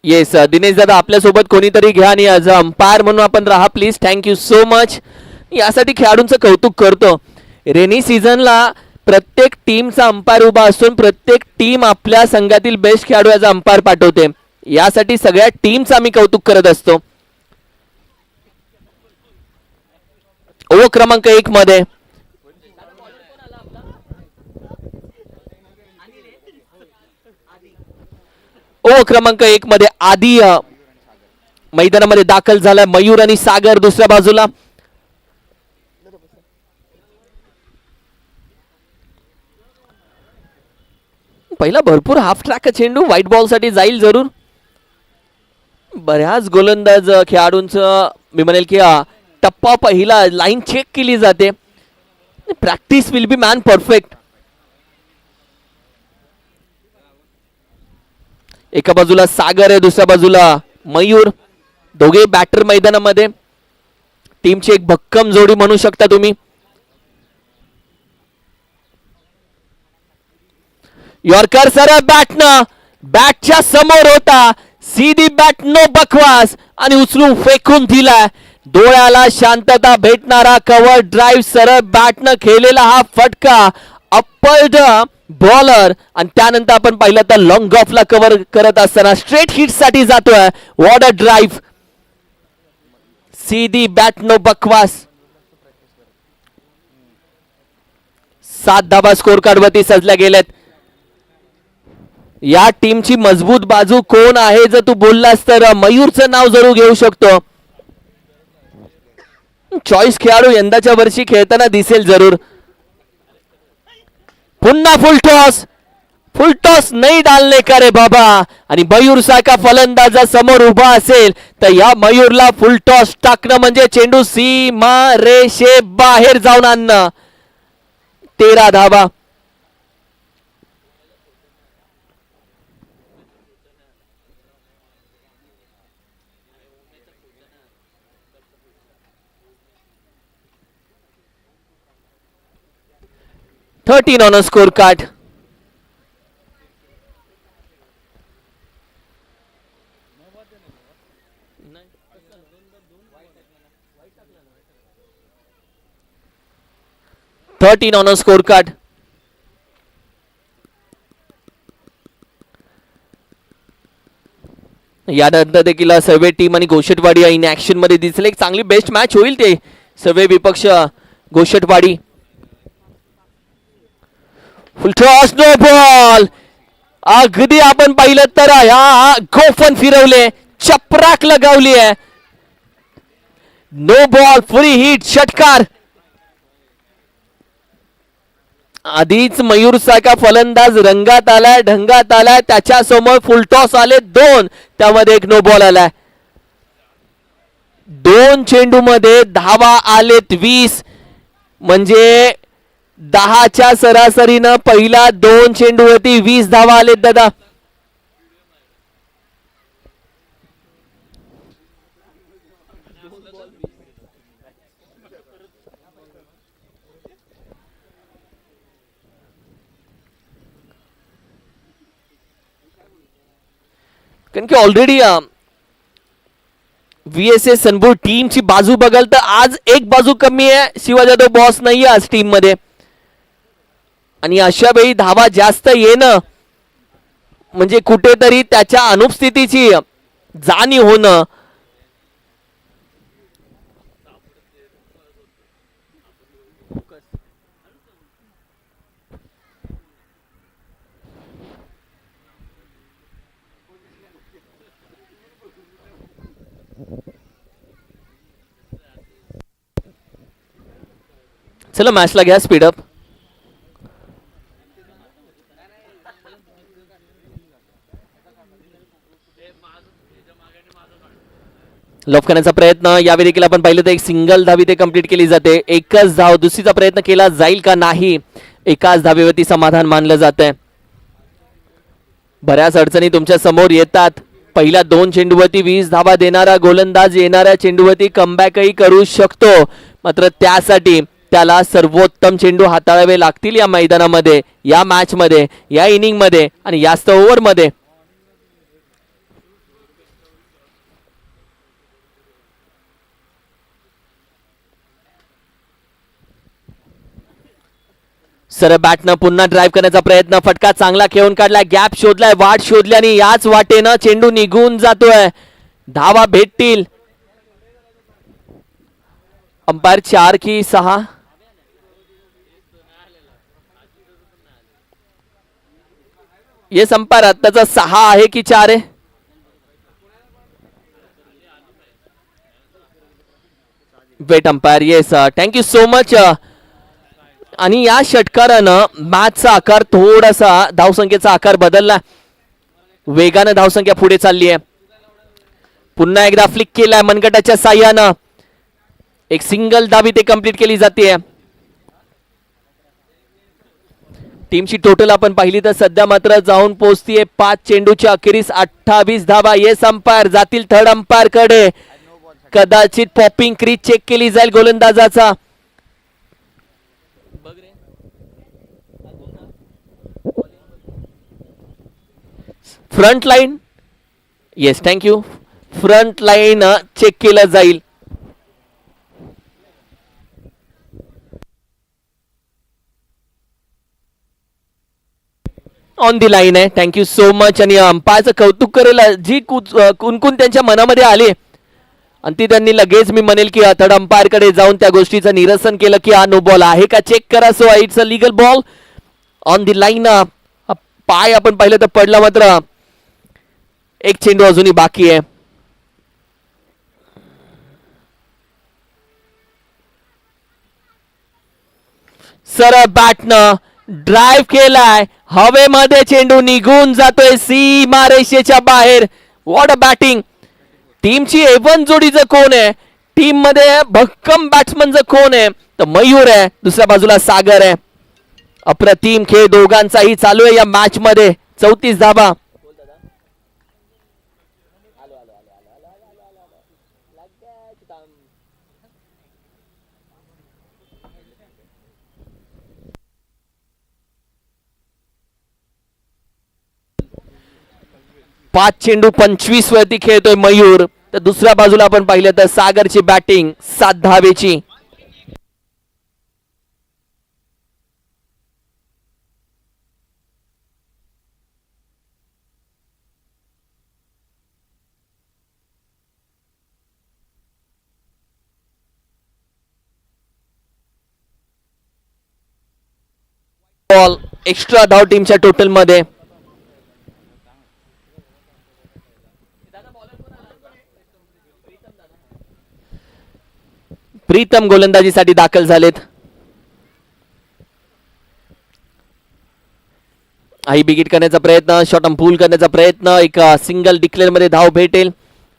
Yes Dinesh दादा आपल्यासोबत कोणीतरी घ्या आणि ॲज अंपायर म्हणून आपण राहा प्लीज. Thank you so much. यासाठी खेळाडूंचं कौतुक करतो. रेनी सीझनला प्रत्येक टीमचा अंपायर उभा असून प्रत्येक टीम आपल्या संघातील बेस्ट खेळाडू ॲज अंपायर पाठवते. यासाठी सगळ्या टीमचं आम्ही कौतुक करत असतो. ओव्हर क्रमांक 1 मध्ये ओव्हर क्रमांक 1 मध्ये आधी मैदानामध्ये दाखल झालाय. मयूर आणि सागर दुसऱ्या बाजूला. पहिला भरपूर हाफ ट्रॅक चेंडू व्हाईट बॉल साठी जाईल जरूर. बऱ्याच गोलंदाज खेळाडूंचं मी म्हणेल की टप्पा पहिला लाईन चेक केली जाते. Practice will be man perfect. एका बाजूला सागर आहे दुसऱ्या बाजूला मयूर. दोघे बॅटर मैदानामध्ये. टीमची एक भक्कम जोडी म्हणू शकता तुम्ही. यॉर्कर सर बॅटनं बॅटच्या समोर होता. सीधी बॅट नो बकवास आणि उचलून फेकून दिला. डोळ्याला शांतता भेटणारा कव्हर ड्राईव्ह सरळ बॅटनं खेळलेला हा फटका. अप्पल्ड बॉलर आणि त्यानंतर आपण पाहिलं तर लॉंग ऑफला कव्हर करत असताना स्ट्रेट हिट साठी जातोय. What a drive. सीधी बॅट नो बकवास. 7 धाबा स्कोर कार्ड वरती सजल्या गेल्यात. या टीमची मजबूत बाजू कोण आहे जर तू बोललास तर मयूरचं नाव जरूर घेऊ शकतो. चॉईस खेळाडू यंदाच्या वर्षी खेळताना दिसेल जरूर. पुन्हा फुल टॉस नाही डालने का रे बाबा. आणि मयूर सारखा फलंदाजा समोर उभा असेल तर या मयूरला फुल टॉस टाकणं म्हणजे चेंडू सीमा रेषे बाहेर जाऊन आणणं. 13 धाबा. $13 on a scorecard. $13 on a scorecard. यानंतर देखील सर्वे टीम आणि गोशेटवाडी इन ऍक्शन मध्ये दिसेल. एक चांगली बेस्ट मॅच होईल ते. सर्वे विपक्ष Goshetwadi. Full toss no ball. अगदी आपण पाहिलं तर ह्या गोफन फिरवले. चपराक लगावली आहे. नो बॉल फ्री हिट षटकार. आधीच मयूर सारखा फलंदाज रंगात आलाय ढंगात आलाय. त्याच्या समोर फुल टॉस आले 2. त्यामध्ये एक नो बॉल आलाय. 2 चेंडू मध्ये धावा आलेत 20. म्हणजे 10च्या सरासरीनं पहिला 2 चेंडूवरती 20 धावा आलेत दादा. कारण की ऑलरेडी VSS सनबूर टीमची बाजू बघाल तर आज एक बाजू कमी आहे. शिवा जाधव बॉस नाही आज टीम मध्ये. आणि अशा वेळी धावा जास्त येणं म्हणजे कुठेतरी त्याच्या अनुपस्थितीची जाणीव होणं. चला मॅचला घ्या स्पीडअप. लॉफ करण्याचा प्रयत्न यावेळी देखील आपण पाहिलं तर एक सिंगल धावी ते कंप्लीट केली जाते. एकच धाव. दुसरीचा प्रयत्न केला जाईल का नाही. एकाच धावेवरती समाधान मानलं जातंय. बऱ्याच अडचणी तुमच्या समोर येतात. पहिल्या 2 चेंडूवरती 20 धावा देणारा गोलंदाज येणाऱ्या चेंडूवरती कमबॅकही करू शकतो. मात्र त्यासाठी त्याला सर्वोत्तम चेंडू हाताळावे लागतील या मैदानामध्ये, या मॅच मध्ये, या इनिंग मध्ये आणि यास्त ओव्हर मध्ये. सर बॅटनं पुन्हा ड्राईव्ह करण्याचा प्रयत्न, फटका चांगला खेळून काढलाय, गॅप शोधलाय, वाट शोधली आणि याच वाटेनं चेंडू निघून जातोय. धावा भेटतील. अंपायर 4 की 6? येस अंपायर, आत्ताचा 6 आहे की 4 आहे? Wait umpire. Yes, thank you so much. आणि या षटकारानं मॅचचा आकार थोडासा, धावसंख्येचा आकार बदलला. वेगानं धावसंख्या पुढे चालली आहे. पुन्हा एकदा फ्लिक केलाय मनगटाच्या साह्यानं. एक सिंगल धावी ते कंप्लीट केली जाते. टीमची टोटल आपण पाहिली तर सध्या मात्र जाऊन पोहोचतीये 5 चेंडूच्या अखेरीस 28 धावा. येस अंपायर, जातील थर्ड अंपायर कडे. कदाचित पॉपिंग क्रीज चेक केली जाईल गोलंदाजाचा. Front line. Yes thank you. Front line check केलं जाईल. ऑन दी लाईन आहे. Thank you so much. आणि अंपायरचं कौतुक करेल जी कुणकुण त्यांच्या मनामध्ये आली आणि ती त्यांनी लगेच, मी म्हणेल की थर्ड अंपायर कडे जाऊन त्या गोष्टीचं निरसन केलं की हा नो बॉल आहे का चेक करा. So it's a legal ball on the line. पाय आपण पाहिलं तर पडला, मात्र एक चेंडू अजूनही बाकी आहे. सर बॅटनं ड्राईव्ह केलाय, हवेमध्ये चेंडू निघून जातोय सीमारेषेच्या बाहेर. What a batting. टीमची एवन जोडीचं कोण आहे? टीम मध्ये भक्कम बॅट्समनचं कोण आहे? तर मयूर आहे, दुसऱ्या बाजूला सागर आहे. अप्रतिम खेळ दोघांचाही चालू आहे या मॅच मध्ये. 34 धावा. पाच चेंडू 25 वरती खेळतोय मयूर. तर दुसऱ्या बाजूला आपण पाहिलं तर सागरची बॅटिंग 7 धावेची. बॉल एक्स्ट्रा धाव टीमच्या टोटल मध्ये. प्रीतम गोलंदाजीसाठी दाखल झालेत. आई बिगिट करण्याचा प्रयत्न, शॉट पूल करण्याचा प्रयत्न, एक सिंगल डिक्लेअर मध्ये धाव भेटेल.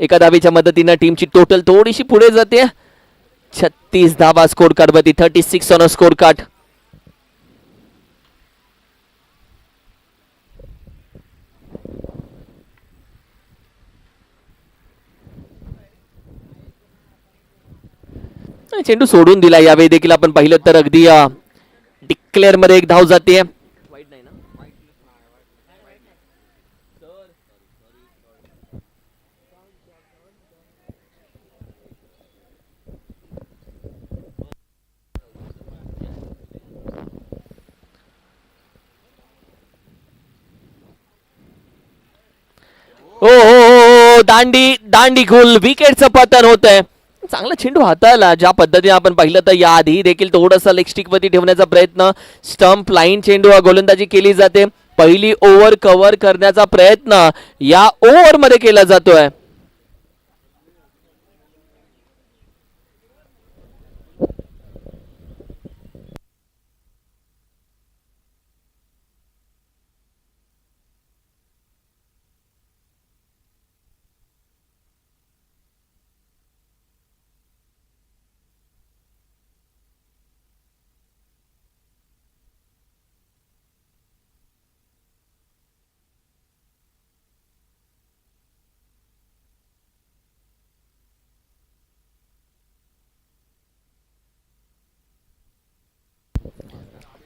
एका धावेच्या मदतीने टीमची टोटल थोडीशी पुढे जाते. 36 धावा स्कोर कार्ड वरती. 36 ऑन स्कोर कार्ड. चेंडू सोडून दिला. यावेळी देखील आपण पाहिलं तर अगदी डिक्लेअर मध्ये एक धाव जाते. हो दांडी दांडी गुल. विकेटचं पतन होत आहे. चांगला चेंडू हाताळला. ज्या पद्धतीने आपण पाहिलं तर याआधी देखील थोडासा लेग स्टिक वरती ठेवण्याचा प्रयत्न, स्टंप लाईन चेंडू गोलंदाजी केली जाते. पहिली ओव्हर कव्हर करण्याचा प्रयत्न या ओव्हर मध्ये केला जातोय.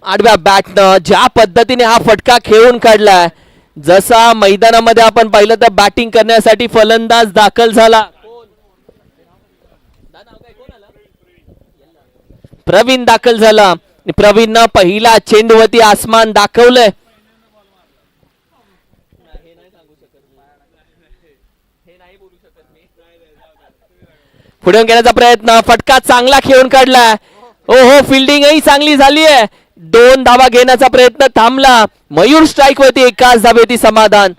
आडव्या बॅटनं ज्या पद्धतीने हा फटका खेळून काढलाय, जसा मैदानामध्ये आपण पाहिलं तर बॅटिंग करण्यासाठी फलंदाज दाखल झाला. प्रवीण दाखल झाला. प्रवीणनं पहिला चेंडूवरती आसमान दाखवलंय. पुढे घेण्याचा प्रयत्न, फटका चांगला खेळून काढला. ओहो, फिल्डिंगही चांगली झाली आहे. 2 धावा घेण्याचा प्रयत्न थांबला. मयूर स्ट्राईक वरती, एकाच धावेवरती समाधान.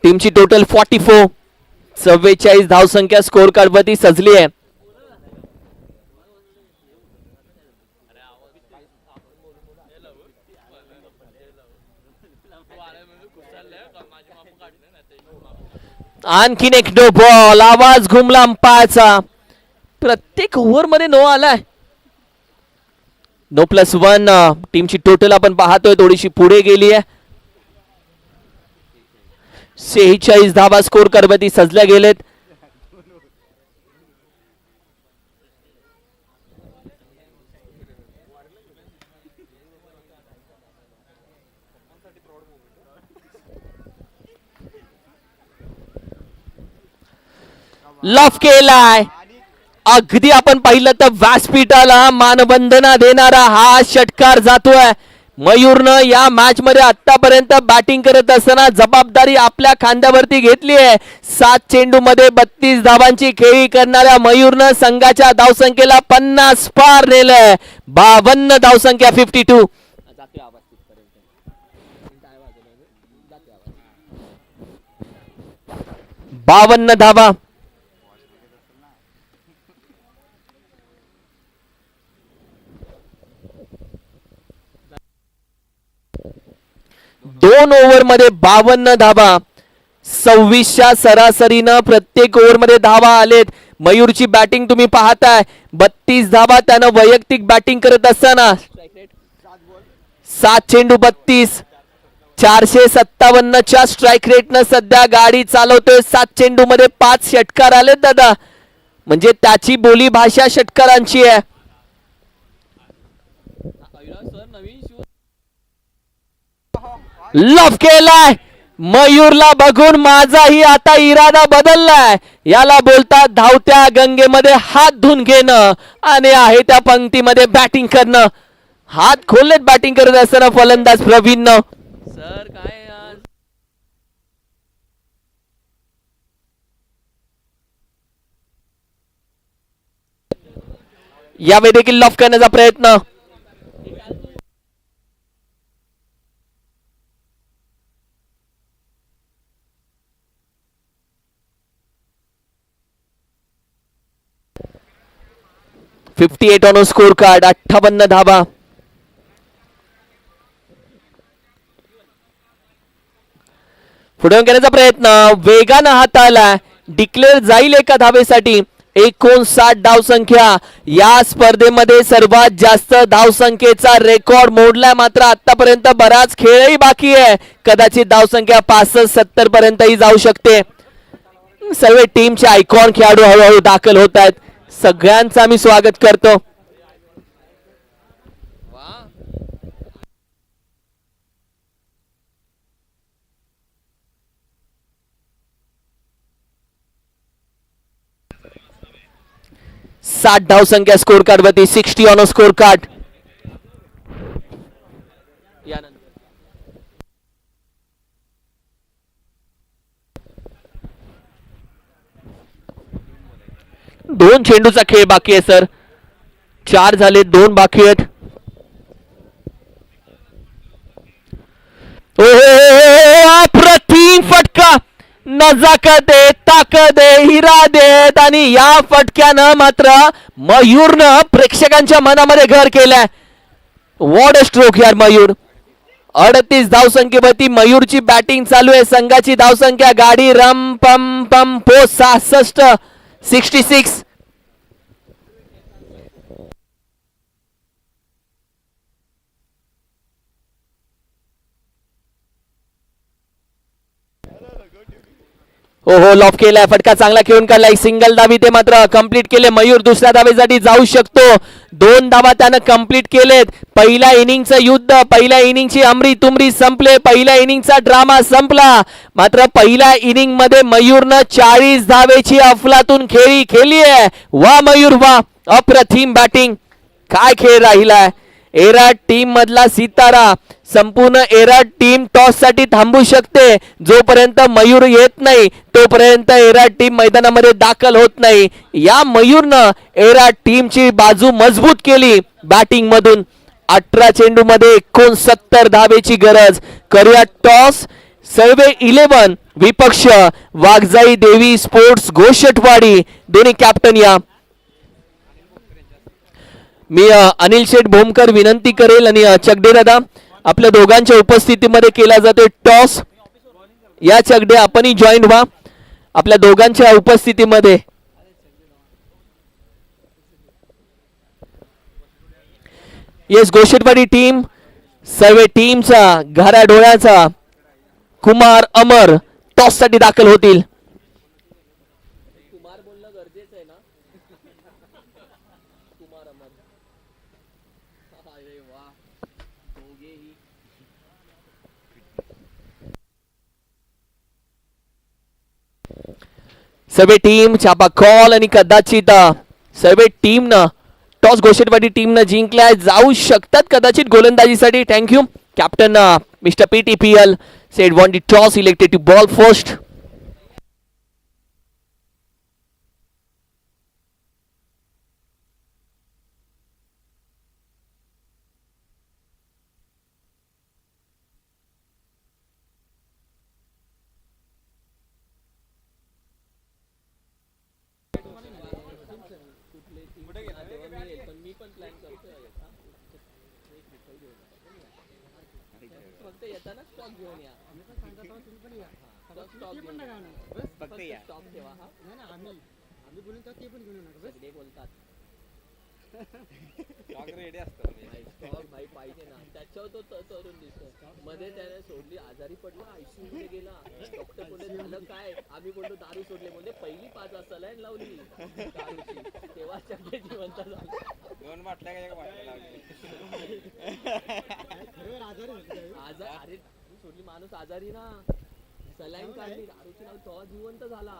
टीमची टोटल 44, 44 धावसंख्या स्कोर कार्ड वरती सजली आहे. आणखीन एक नो बॉल, आवाज घुमला अंपायरचा. प्रत्येक ओव्हर मध्ये नो आलाय. नो +1. टीमची टोटल आपण पाहतोय थोडीशी पुढे गेली आहे. 46 धावा स्कोर करवती सजल्या गेलेत. लफ केलाय. अगदी आपण पाहिलं तर व्यासपीठाला मानवंदना देणारा हा षटकार जातोय. मयूरनं या मॅच मध्ये आतापर्यंत बॅटिंग करत असताना जबाबदारी आपल्या खांद्यावरती घेतली आहे. 7 चेंडू मध्ये 32 धावांची खेळी करणाऱ्या मयूरनं संघाच्या धावसंख्येला 50 पार नेलंय. 52 धावसंख्या, 52. 52 धावा. दोन ओव्हर मध्ये 52 धावा. 26च्या सरासरीनं प्रत्येक ओव्हर मध्ये धावा आलेत. मयूरची बॅटिंग तुम्ही पाहताय, 32 धावा त्यानं वैयक्तिक बॅटिंग करत असताना. 7 चेंडू 32, 457च्या स्ट्राईक रेटनं सध्या गाडी चालवतोय. 7 चेंडू मध्ये 5 षटकार आलेत दादा, म्हणजे त्याची बोली भाषा षटकारांची आहे. लफ केलाय. मयूरला बघून माझाही आता इरादा बदललाय. याला बोलतात धावत्या गंगेमध्ये हात धुवून घेणं आणि आहे त्या पंक्तीमध्ये बॅटिंग करणं. हात खोललेत बॅटिंग करत असताना फलंदाज प्रवीणनं. सर काय यावेळी देखील लफ करण्याचा प्रयत्न. $58 ऑन स्कोर कार्ड, 58 धावा. पुढे घेण्याचा प्रयत्न, वेगानं हाताळला. डिक्लेअर जाईल एका धावेसाठी. 59 धावसंख्या. या स्पर्धेमध्ये सर्वात जास्त धावसंख्येचा रेकॉर्ड मोडलाय. मात्र आतापर्यंत बराच खेळही बाकी आहे. कदाचित धावसंख्या 65-70 पर्यंतही जाऊ शकते. सर्व टीमचे आयकॉन खेळाडू हळूहळू दाखल होत आहेत. सगळ्यांचं आम्ही स्वागत करतो. साठ धावसंख्या स्कोर कार्ड वरती, 60 ऑन स्कोर कार्ड. दोन चेंडूचा खेळ बाकी आहे सर. 4 झाले, 2 बाकी आहेत. अप्रतिम फटका. नजाकत आहे, ताकद आहे, इरादे आहेत आणि या फटक्यानं मात्र मयूरनं प्रेक्षकांच्या मनामध्ये घर केलंय. व्हॉट अ स्ट्रोक यार मयूर. 38 धावसंख्येवरती मयूरची बॅटिंग चालू आहे. संघाची धावसंख्या गाडी रम पम पम पो 66, 66. हो हो लॉफ केलाय, फटका चांगला खेळून काढलाय, सिंगल धावी ते मात्र कंप्लीट केले. मयूर दुसऱ्या धावेसाठी जाऊ शकतो. 2 धावा त्यानं कंप्लीट केलेत. पहिल्या इनिंगचं युद्ध, पहिल्या इनिंगची अमरी तुमरी संपले, पहिल्या इनिंगचा ड्रामा संपला. मात्र पहिल्या इनिंग मध्ये मयूरनं 40 धावेची अफलातून खेळी खेळली आहे. वा मयूर वा, अप्रतिम बॅटिंग, काय खेळ राहिलाय. एराट टीम मधला सितारा, संपूर्ण एराट टीम टॉस साठी थांबू शकते. जोपर्यंत मयूर येत नाही तोपर्यंत एराट टीम मैदानामध्ये दाखल होत नाही. या मयूरनं एराट टीमची बाजू मजबूत केली बॅटिंग मधून. 18 चेंडू मध्ये 69 धावेची गरज. करूया टॉस. सर्वे 11 विपक्ष वाघजाई देवी स्पोर्ट्स गोशटवाडी, दोन्ही कॅप्टन या. मी अनिल शेठ भोमकर विनंती करेल आणि चगडे दादा आपल्या दोघांच्या उपस्थितीमध्ये केला जातोय टॉस. या चगडे आपणही जॉईन व्हा आपल्या दोघांच्या उपस्थितीमध्ये. येस, गोशेटवाडी टीम सर्वे टीमचा घाऱ्या डोळ्याचा कुमार अमर टॉस साठी दाखल होतील. कुमार बोलणं गरजेचं आहे ना. कुमार अमर, अरे वा, दोघेही सर्वे टीम छापा कॉल आणि कदाचित सर्वे टीम न टॉस गोशेटवाडी टीम न जिंकलाय. जाऊ शकतात कदाचित गोलंदाजीसाठी. Thank you captain mister PTPL said won the toss, elected to ball first. मध्ये त्याने सोडली, आजारी पडला, ICU मध्ये गेला. डॉक्टर बोलले झालं काय, आम्ही बोललो दारू सोडले. म्हणजे पहिली 5 वाजता लाईन लावली दारूची, तेव्हा चगडे जिवंत झाला. 2 बाटल्या लावली. अरे सोडली, माणूस आजारी ना, सलाईन काढली, दारूची नाव तेव्हा जिवंत झाला.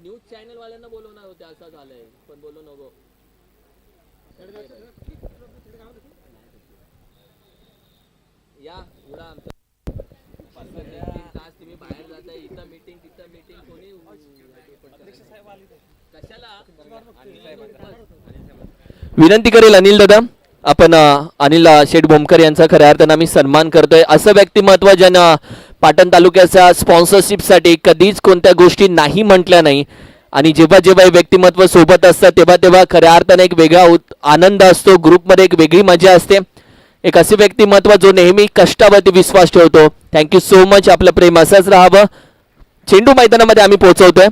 न्यूज चॅनल वाल्यांना बोलवणार होते, असं झालंय, पण बोलू नको. या उडा आमचा तास तुम्ही बाहेर जाताय, इथं मीटिंग तिथं मीटिंग, कोणी कशाला. विनंती करेल अनिल दादा, आपण अनिल शेठ भोमकर यांचा खऱ्या अर्थानं आम्ही सन्मान करतोय. असं व्यक्तिमत्व ज्यानं पाटण तालुक्याच्या स्पॉन्सरशिपसाठी कधीच कोणत्या गोष्टी नाही म्हटल्या नाही, आणि जेव्हा जेव्हा हे व्यक्तिमत्व सोबत असतात तेव्हा तेव्हा खऱ्या अर्थाने एक वेगळा आनंद असतो. ग्रुपमध्ये एक वेगळी मजा असते. एक असे व्यक्तिमत्व जो नेहमी कष्टावरती विश्वास ठेवतो. Thank you so much. आपलं प्रेम असंच राहावं. चेंडू मैदानामध्ये आम्ही पोहोचवतोय.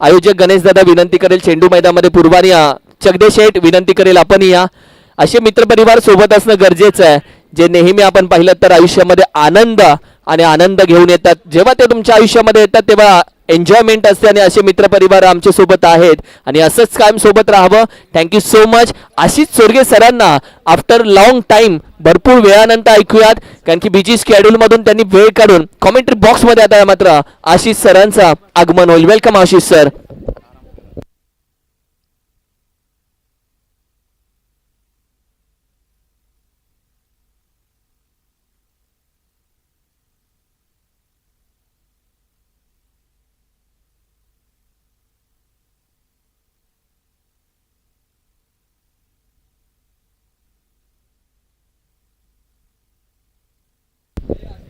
आयोजक गणेश दादा विनंती करेल चेंडू मैदानामध्ये पूर्वानी या. चगदे शेठ विनंती करेल आपण या. असे मित्रपरिवार सोबत असणं गरजेचं आहे, जे नेहमी आपण पाहिलं तर आयुष्यामध्ये आनंद आणि आनंद घेऊन येतात. जेव्हा ते तुमच्या आयुष्यामध्ये येतात तेव्हा एन्जॉयमेंट असते, आणि असे मित्रपरिवार आमच्या सोबत आहेत आणि असंच कायम सोबत राहावं. Thank you so much. Ashish Chorge सरांना आफ्टर लॉंग टाइम भरपूर वेळानंतर ऐकूयात, कारण की बिजी स्केड्यूल मधून त्यांनी वेळ काढून कॉमेंट्री बॉक्स मध्ये आता मात्र आशिष सरांचं आगमन होईल. Welcome Ashish sir.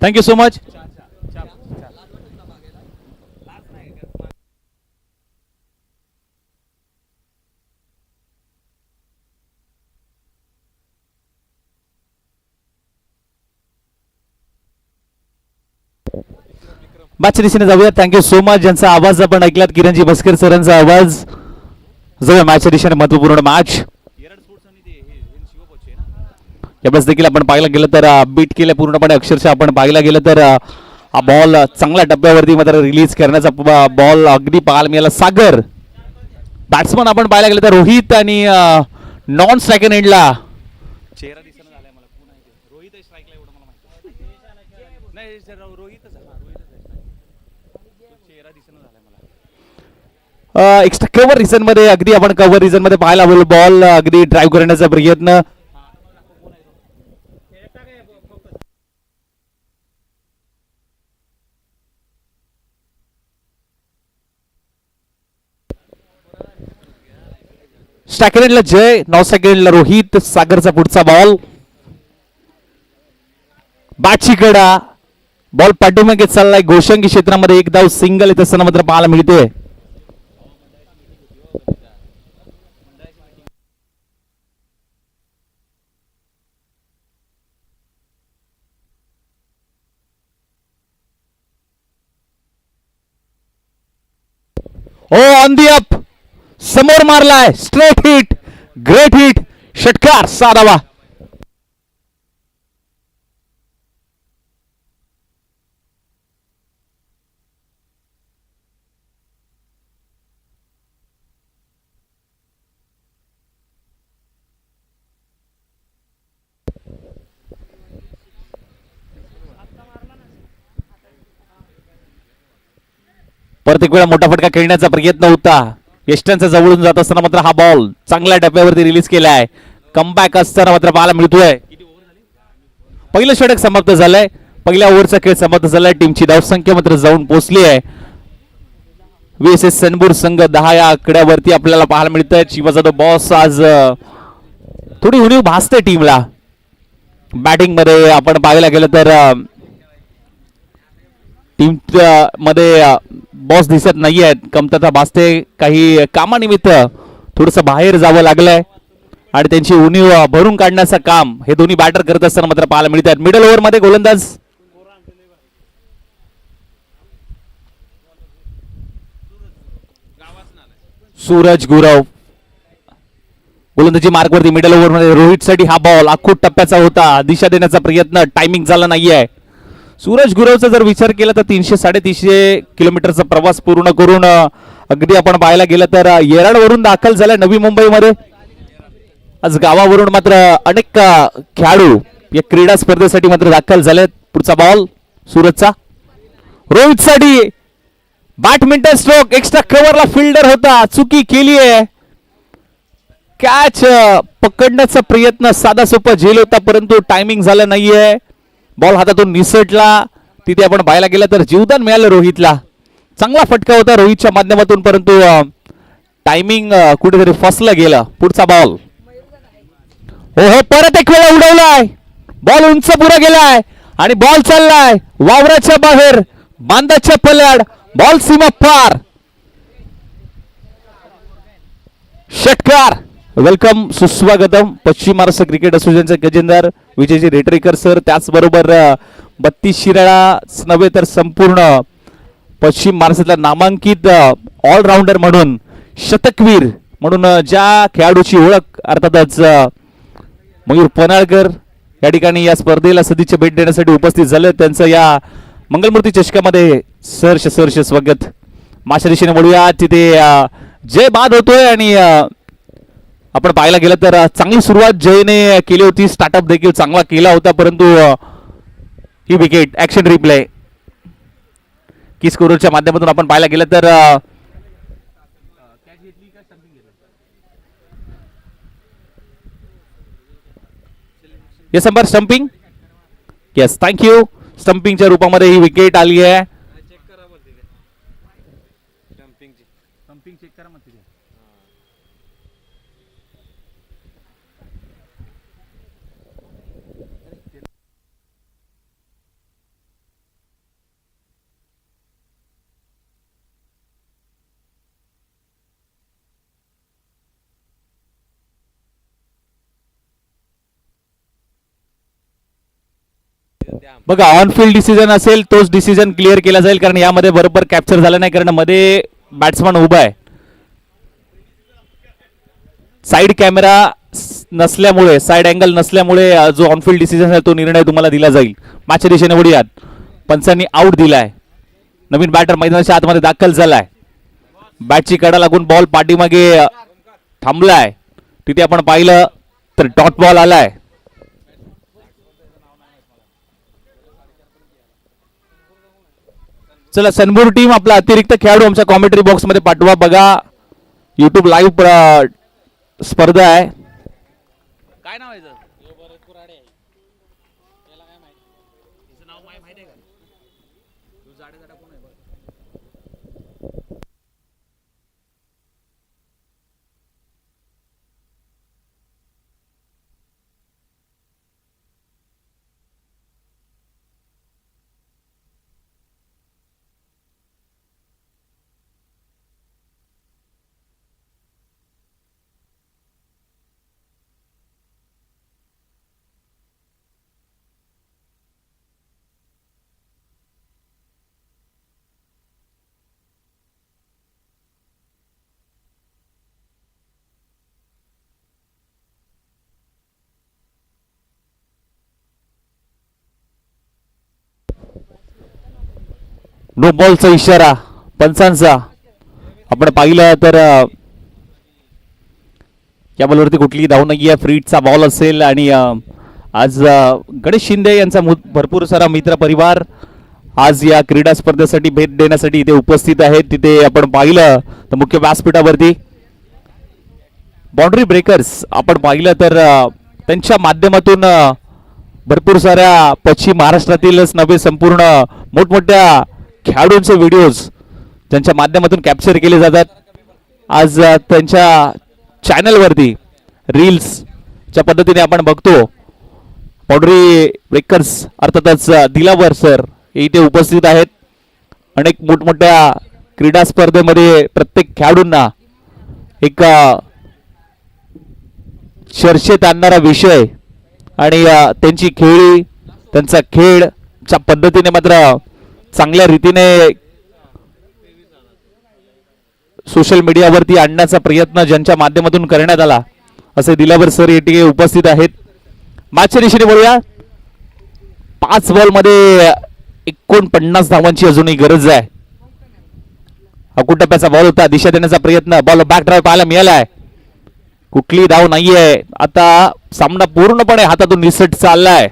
Thank you so much. मॅचच्या दिशेने जाऊया. Thank you so much. ज्यांचा आवाज आपण ऐकलात किरणजी भस्कर सरांचा आवाज. जाऊया मॅचच्या दिशेने. महत्वपूर्ण मॅच यावेळेस देखील आपण पाहायला गेलं तर बीट केलं पूर्णपणे. अक्षरशः आपण पाहायला गेलं तर हा बॉल चांगल्या डब्यावरती मात्र रिलीज करण्याचा बॉल अगदी पाहायला मिळाला. सागर बॅट्समन आपण पाहायला गेलं तर रोहित आणि नॉन स्ट्रायकर एंडला चेहरा दिसणं झालाय मला. कोण आहे ते? रोहित आहे स्ट्राईकला, एवढं मला माहिती नाही. रोहितच चेहरा दिसणं झालाय मला. एक्स्ट्रा कव्हर रिझन मध्ये अगदी आपण कव्हर रिझन मध्ये पाहायला बॉल अगदी ड्राईव्ह करण्याचा प्रयत्न. स्टॅकरेनला जय, 9 सेकंडला रोहित. सागरचा पुढचा बॉल, बॅटची कडा, बॉल पाठीमागे चाललाय गोशंगी क्षेत्रामध्ये. एक धाव सिंगल येत असताना मात्र पाहायला मिळते. ओ ऑन दी अप, समोर मारलाय, स्ट्रेट हिट, ग्रेट हिट, षटकार, 6 धावा. परत एक वेळा मोठा फटका खेळण्याचा प्रयत्न होता. यष्टांचा जवळून जात असताना मात्र हा बॉल चांगल्या डब्यावरती रिलीज केलाय. कमबॅक असताना मात्र पाहायला मिळतोय. पहिलं षटक समाप्त झालंय. पहिल्या ओव्हरचा खेळ समाप्त झालाय. टीमची धावसंख्या मात्र जाऊन पोहोचली आहे. VSS सनबूर संघ 10 या आकड्यावरती आपल्याला पाहायला मिळत आहे. शिवा जाधव बॉस आज थोडी उणीव भासते टीमला. बॅटिंग मध्ये आपण पाहायला गेलं तर टीम मध्ये बॉस दिसत नाही आहेत. कमतरता भासते. काही कामानिमित्त थोडस बाहेर जावं लागलंय आणि त्यांची उणीव भरून काढण्याचं काम हे दोन्ही बॅटर करत असताना मात्र पाहायला मिळत आहेत. मिडल ओव्हर मध्ये गोलंदाज सूरज गुरव गोलंदाजी मार्कवरती. मिडल ओव्हर मध्ये रोहित साठी हा बॉल आखूट टप्प्याचा होता. दिशा देण्याचा प्रयत्न, टायमिंग झाला नाहीये. सूरज गुरवचा जर विचार केला तर 300-350 किलोमीटरचा प्रवास पूर्ण करून अगदी आपण पाहायला गेलं तर येराडवरून दाखल झालाय नवी मुंबईमध्ये. आज गावावरून मात्र अनेक खेळाडू या क्रीडा स्पर्धेसाठी मात्र दाखल झालेत. पुढचा बॉल सूरजचा, रोहित साठी बॅडमिंटन स्ट्रोक. एक्स्ट्रा कव्हरला फिल्डर होता, चुकी केली आहे. कॅच पकडण्याचा प्रयत्न साधा सोपा झेल होता परंतु टायमिंग झालं नाहीये. बॉल हातातून निसटला. तिथे आपण पाहायला गेलं तर जीवदान मिळालं रोहितला. चांगला फटका होता रोहितच्या माध्यमातून परंतु टायमिंग कुठेतरी फसलं गेलं. पुढचा बॉल, हो परत एक वेळा उडवलाय. बॉल उंच पुढे गेलाय आणि बॉल चाललाय वावराच्या बाहेर, बांधाच्या पल्याड. बॉल सीमा पार, षटकार. वेलकम, सुस्वागतम. पश्चिम महाराष्ट्र क्रिकेट असोसिएशनचे गजेंद्र विजयजी रेटरेकर सर, त्याचबरोबर 32 शिराळाच नव्हे तर संपूर्ण पश्चिम महाराष्ट्रातला नामांकित ऑलराऊंडर म्हणून, शतकवीर म्हणून ज्या खेळाडूची ओळख अर्थातच मयूर पनाळकर या ठिकाणी या स्पर्धेला सदिच्छा भेट देण्यासाठी उपस्थित झाले. त्यांचं या मंगलमूर्ती चषकामध्ये सहर्ष स्वागत. माशा दिशेने वळूया. तिथे जय बाद होतोय आणि आपण पाहायला गेलं तर चांगली सुरुवात जयने केली होती. स्टार्टअप देखील चांगला केला होता परंतु ही विकेट ऍक्शन रिप्ले की स्कोरच्या माध्यमातून आपण पाहायला गेलं तर अंपायर स्टंपिंग. Yes, thank you. स्टंपिंगच्या रूपामध्ये ही विकेट आली आहे. बघा, ऑन फील्ड डिसिजन असेल तोच डिसिजन क्लिअर केला जाईल कारण यामध्ये बरोबर कॅप्चर झाला नाही कारण मध्ये बॅट्समन उभा आहे. साइड कॅमेरा नसल्यामुळे, साइड अँगल नसल्यामुळे जो ऑन फील्ड डिसिजन आहे तो निर्णय तुम्हाला दिला जाईल. मॅचच्या दिशेने वळूयात. पंचांनी आउट दिलाय. नवीन बॅटर मैदानाच्या आतमध्ये दाखल झालाय. बॅटची कडा लागून बॉल पाठीमागे थांबलाय. तिथे आपण पाहिलं तर डॉट बॉल आलाय. चला सनबूर टीम आपला अतिरिक्त खेळाडू आमच्या कॉमेंट्री बॉक्स मध्ये पाठवा. बघा युट्यूब लाईव्ह स्पर्धा आहे. काय नाव आहे नो बॉलचा इशारा पंचांचा. आपण पाहिलं तर या बॉलवरती कुठलीही धाव नाहीये. फ्रीटचा बॉल असेल आणि आज गणेश शिंदे यांचा भरपूर सारा मित्र परिवार आज या क्रीडा स्पर्धेसाठी भेट देण्यासाठी इथे उपस्थित आहेत. तिथे आपण पाहिलं तर मुख्य व्यासपीठावरती बाउंड्री ब्रेकर्स आपण पाहिलं तर त्यांच्या माध्यमातून भरपूर साऱ्या पश्चिम महाराष्ट्रातीलच नव्हे संपूर्ण मोठमोठ्या खेळाडूंचे व्हिडिओज ज्यांच्या माध्यमातून कॅप्चर केले जातात. आज त्यांच्या चॅनलवरती रील्सच्या पद्धतीने आपण बघतो. बाउंड्री ब्रेकर्स अर्थातच दिलावर सर इथे उपस्थित आहेत. अनेक मोठमोठ्या क्रीडा स्पर्धेमध्ये प्रत्येक खेळाडूंना एक चर्चेत आणणारा विषय आणि त्यांची खेळी त्यांचा खेळच्या पद्धतीने मात्र चांगल्या रीतीने सोशल मीडियावरती आणण्याचा प्रयत्न ज्यांच्या माध्यमातून करण्यात आला असे दिलावर सर या ठिकाणी उपस्थित आहेत. मॅचच्या दिशेने बोलूया. 5 बॉलमध्ये 49 धावांची अजूनही गरज आहे. अकुटप्प्याचा बॉल होता. दिशा देण्याचा प्रयत्न. बॉल बॅक ड्राइव्ह पाहायला मिळालाय. कुठली धाव नाहीये. आता सामना पूर्णपणे हातातून निसट चाललाय.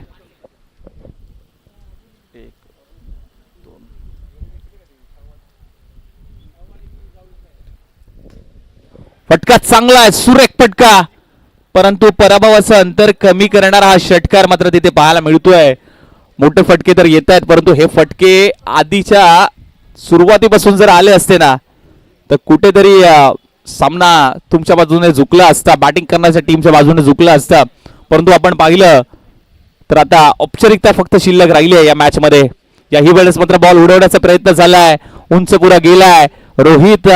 फटका चांगला आहे. सुरेख फटका. परंतु पराभवाचं अंतर कमी करणारा हा षटकार मात्र तिथे पाहायला मिळतोय. मोठे फटके तर येत आहेत परंतु हे फटके आधीच्या सुरुवातीपासून जर आले असते ना तर कुठेतरी सामना तुमच्या बाजूने झुकला असता. बॅटिंग करण्याच्या टीमच्या बाजूने झुकला असता. परंतु आपण पाहिलं तर आता औपचारिकता फक्त शिल्लक राहिली आहे या मॅच मध्ये. याही वेळेस मात्र बॉल उडवण्याचा प्रयत्न झालाय. उंच पुरा गेलाय. रोहित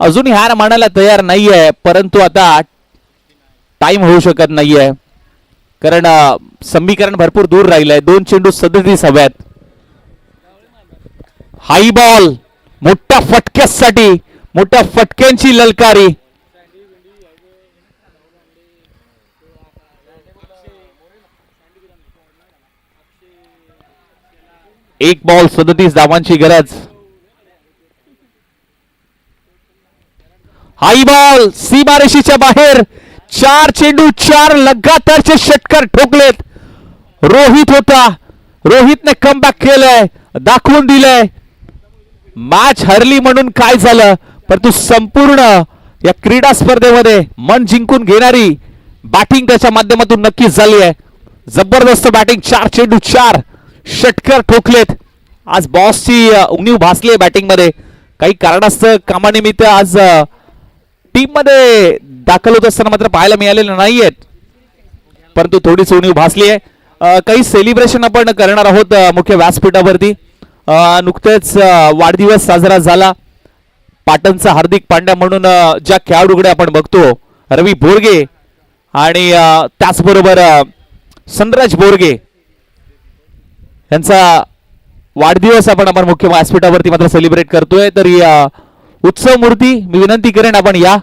अजूनही हार मानायला तयार नाहीये. परंतु आता टाइम होऊ शकत नाहीये कारण समीकरण भरपूर दूर राहिलंय. 2 चेंडू 37 हव्यात. हाई बॉल मोठ्या फटक्यासाठी मोठ्या फटक्यांची ललकारी. एक बॉल 37 धावांची गरज. हाई बॉल सीमारेषेच्या बाहेर. 4 चेंडू 4 लगातारचे षटकार ठोकलेत. रोहित होता. रोहितने कमबॅक केलंय. दाखवून दिलंय. मॅच हरली म्हणून काय झालं परंतु संपूर्ण या क्रीडा स्पर्धेमध्ये मन जिंकून घेणारी बॅटिंग त्याच्या माध्यमातून नक्कीच झाली आहे. जबरदस्त बॅटिंग. 4 चेंडू 4 षटकार ठोकलेत. आज बॉसची उणीव भासली बॅटिंग मध्ये. काही कारणास्तव कामानिमित्त आज टीम मध्ये दाखल होत असताना मात्र पाहायला मिळालेले नाहीयेत परंतु थोडीच उणीव भासली आहे. काही सेलिब्रेशन आपण करणार आहोत मुख्य व्यासपीठावरती. नुकतेच वाढदिवस साजरा झाला. पाटणचा हार्दिक पांड्या म्हणून ज्या खेळाडूकडे आपण बघतो रवी बोरगे आणि त्याचबरोबर सनराज बोरगे यांचा वाढदिवस आपण मुख्य व्यासपीठावरती मात्र सेलिब्रेट करतोय. तर उत्सव मूर्ती मी विनंती करेन आपण या.